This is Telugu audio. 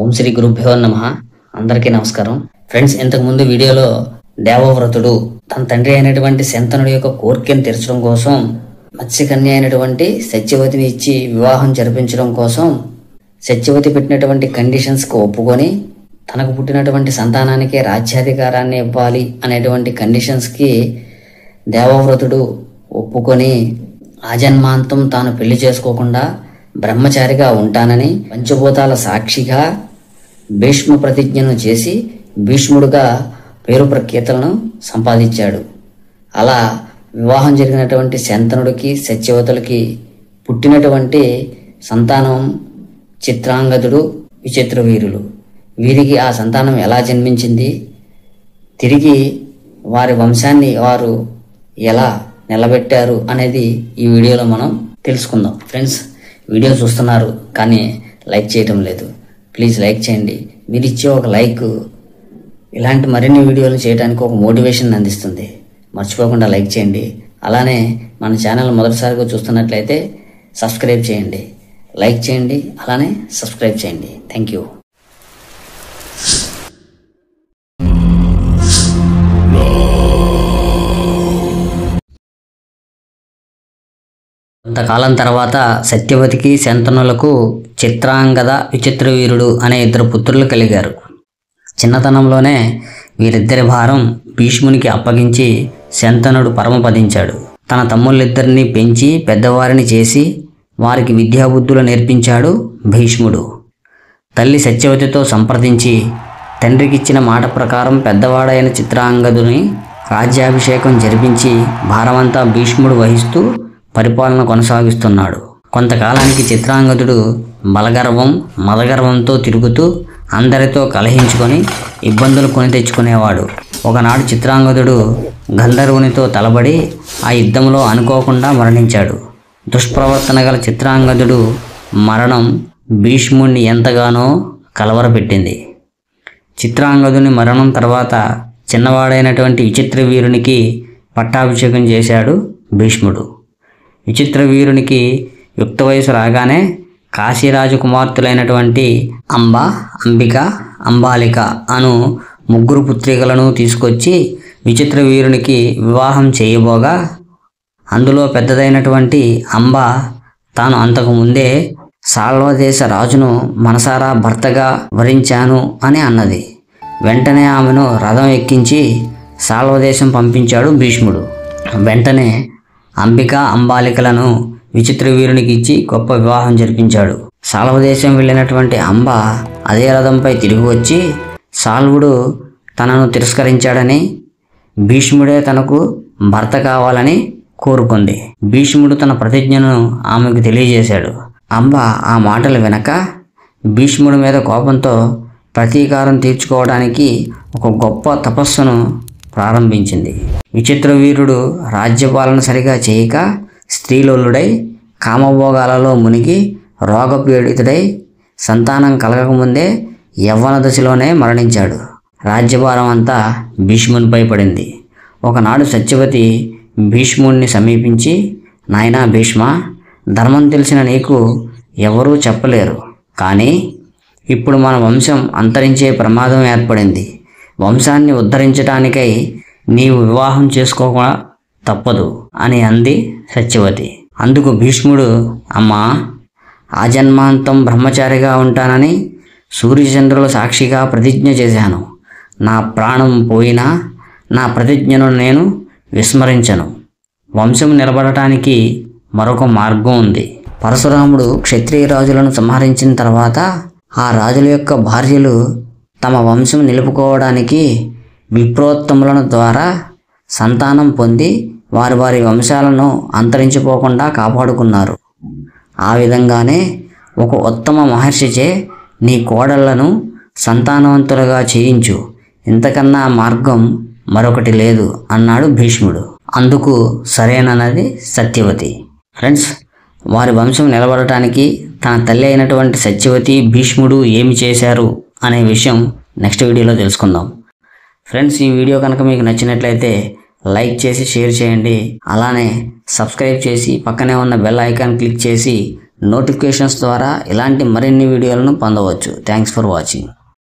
ఓం శ్రీ గురుభ్యో నమః. అందరికీ నమస్కారం. ఫ్రెండ్స్, ఇంతకు ముందు వీడియోలో దేవవ్రతుడు తన తండ్రి అయినటువంటి శంతనుడి యొక్క కోరికను తీర్చడం కోసం మత్స్యకన్య అయినటువంటి సత్యవతిని ఇచ్చి వివాహం జరిపించడం కోసం సత్యవతి పెట్టినటువంటి కండిషన్స్ కు ఒప్పుకొని తనకు పుట్టినటువంటి సంతానానికి రాజ్యాధికారాన్ని ఇవ్వాలి అనేటువంటి కండిషన్స్ కి దేవవ్రతుడు ఒప్పుకొని ఆజన్మాంతం తాను పెళ్లి చేసుకోకుండా బ్రహ్మచారిగా ఉంటానని పంచభూతాల సాక్షిగా భీష్మ ప్రతిజ్ఞను చేసి భీష్ముడుగా పేరు ప్రఖ్యాతలను సంపాదించాడు. అలా వివాహం జరిగినటువంటి శంతనుడికి సత్యవతులకి పుట్టినటువంటి సంతానం చిత్రాంగదుడు, విచిత్రవీరులు. వీరికి ఆ సంతానం ఎలా జన్మించింది, తిరిగి వారి వంశాన్ని వారు ఎలా నిలబెట్టారు అనేది ఈ వీడియోలో మనం తెలుసుకుందాం. ఫ్రెండ్స్, వీడియో చూస్తున్నారు కానీ లైక్ చేయటం లేదు. ప్లీజ్ లైక్ చేయండి. మీరు ఇచ్చే ఒక లైక్ ఇలాంటి మరిన్ని వీడియోలు చేయడానికి ఒక మోటివేషన్ అందిస్తుంది. మర్చిపోకుండా లైక్ చేయండి. అలానే మన ఛానల్ మొదటిసారిగా చూస్తున్నట్లయితే సబ్స్క్రైబ్ చేయండి. లైక్ చేయండి, అలానే సబ్స్క్రైబ్ చేయండి. Thank you. కొంతకాలం తర్వాత సత్యవతికి శంతనులకు చిత్రాంగద, విచిత్రవీరుడు అనే ఇద్దరు పుత్రులు కలిగారు. చిన్నతనంలోనే వీరిద్దరి భారం భీష్మునికి అప్పగించి శంతనుడు పరమపదించాడు. తన తమ్ముళ్ళిద్దరినీ పెంచి పెద్దవారిని చేసి వారికి విద్యాబుద్ధులు నేర్పించాడు భీష్ముడు. తల్లి సత్యవతితో సంప్రదించి తండ్రికిచ్చిన మాట ప్రకారం పెద్దవాడైన చిత్రాంగదుని రాజ్యాభిషేకం జరిపించి భారమంతా భీష్ముడు వహిస్తూ పరిపాలన కొనసాగిస్తున్నాడు. కొంతకాలానికి చిత్రాంగదుడు బలగర్వం, మదగర్వంతో తిరుగుతూ అందరితో కలహించుకొని ఇబ్బందులు కొని తెచ్చుకునేవాడు. ఒకనాడు చిత్రాంగదుడు గంధర్వునితో తలబడి ఆ యుద్ధంలో అనుకోకుండా మరణించాడు. దుష్ప్రవర్తన గల చిత్రాంగదుడు మరణం భీష్ముడిని ఎంతగానో కలవరపెట్టింది. చిత్రాంగదుని మరణం తర్వాత చిన్నవాడైనటువంటి విచిత్రవీరునికి పట్టాభిషేకం చేశాడు భీష్ముడు. విచిత్రవీరునికి యుక్త వయసు రాగానే కాశీరాజు కుమార్తెలైనటువంటి అంబ, అంబిక, అంబాలిక అను ముగ్గురు పుత్రికలను తీసుకొచ్చి విచిత్రవీరునికి వివాహం చేయబోగా అందులో పెద్దదైనటువంటి అంబ తాను అంతకు ముందే సాల్వదేశ రాజును మనసారా భర్తగా వరించాను అని అన్నది. వెంటనే ఆమెను రథం ఎక్కించి సాల్వదేశం పంపించాడు భీష్ముడు. వెంటనే అంబిక, అంబాలికలను విచిత్రవీరునికి ఇచ్చి గొప్ప వివాహం జరిపించాడు. సాల్వదేశం వెళ్ళినటువంటి అంబ అదే రథంపై తిరిగి వచ్చి సాల్వుడు తనను తిరస్కరించాడని, భీష్ముడే తనకు భర్త కావాలని కోరుకుంది. భీష్ముడు తన ప్రతిజ్ఞను ఆమెకు తెలియజేశాడు. అంబ ఆ మాటలు వినక భీష్ముడి మీద కోపంతో ప్రతీకారం తీర్చుకోవడానికి ఒక గొప్ప తపస్సును ప్రారంభించింది. విచిత్రవీరుడు రాజ్యపాలన సరిగా చేయక స్త్రీలోలుడై కామభోగాలలో మునిగి రోగపీడితుడై సంతానం కలగకముందే యవ్వన దశలోనే మరణించాడు. రాజ్యభారం అంతా భీష్మునిపై పడింది. ఒకనాడు సత్యవతి భీష్ముడిని సమీపించి, నాయనా భీష్మ, ధర్మం తెలిసిన నీకు ఎవరూ చెప్పలేరు, కానీ ఇప్పుడు మన వంశం అంతరించే ప్రమాదం ఏర్పడింది. వంశాన్ని ఉద్ధరించడానికై నీవు వివాహం చేసుకోక తప్పదు అని అంది సత్యవతి. అందుకు భీష్ముడు, అమ్మా, ఆజన్మాంతం బ్రహ్మచారిగా ఉంటానని సూర్యచంద్రుల సాక్షిగా ప్రతిజ్ఞ చేశాను. నా ప్రాణం పోయినా నా ప్రతిజ్ఞను నేను విస్మరించను. వంశం నిలబడటానికి మరొక మార్గం ఉంది. పరశురాముడు క్షత్రియ రాజులను సంహరించిన తర్వాత ఆ రాజుల యొక్క భార్యలు తమ వంశం నిలుపుకోవడానికి విప్రోత్తములను ద్వారా సంతానం పొంది వారి వారి వంశాలను అంతరించిపోకుండా కాపాడుకున్నారు. ఆ విధంగానే ఒక ఉత్తమ మహర్షిచే నీ కోడళ్లను సంతానవంతులుగా చేయించు, ఇంతకన్నా మార్గం మరొకటి లేదు అన్నాడు భీష్ముడు. అందుకు సరేనన్నది సత్యవతి. ఫ్రెండ్స్, వారి వంశం నిలబడటానికి తన తల్లి అయినటువంటి సత్యవతి, భీష్ముడు ఏమి చేశారు అనే విషయం నెక్స్ట్ వీడియోలో తెలుసుకుందాం. ఫ్రెండ్స్, ఈ వీడియో కనుక మీకు నచ్చినట్లయితే లైక్ చేసి షేర్ చేయండి. అలానే సబ్స్క్రైబ్ చేసి పక్కనే ఉన్న బెల్ ఐకాన్ క్లిక్ చేసి నోటిఫికేషన్స్ ద్వారా ఇలాంటి మరిన్ని వీడియోలను పొందవచ్చు. Thanks for watching.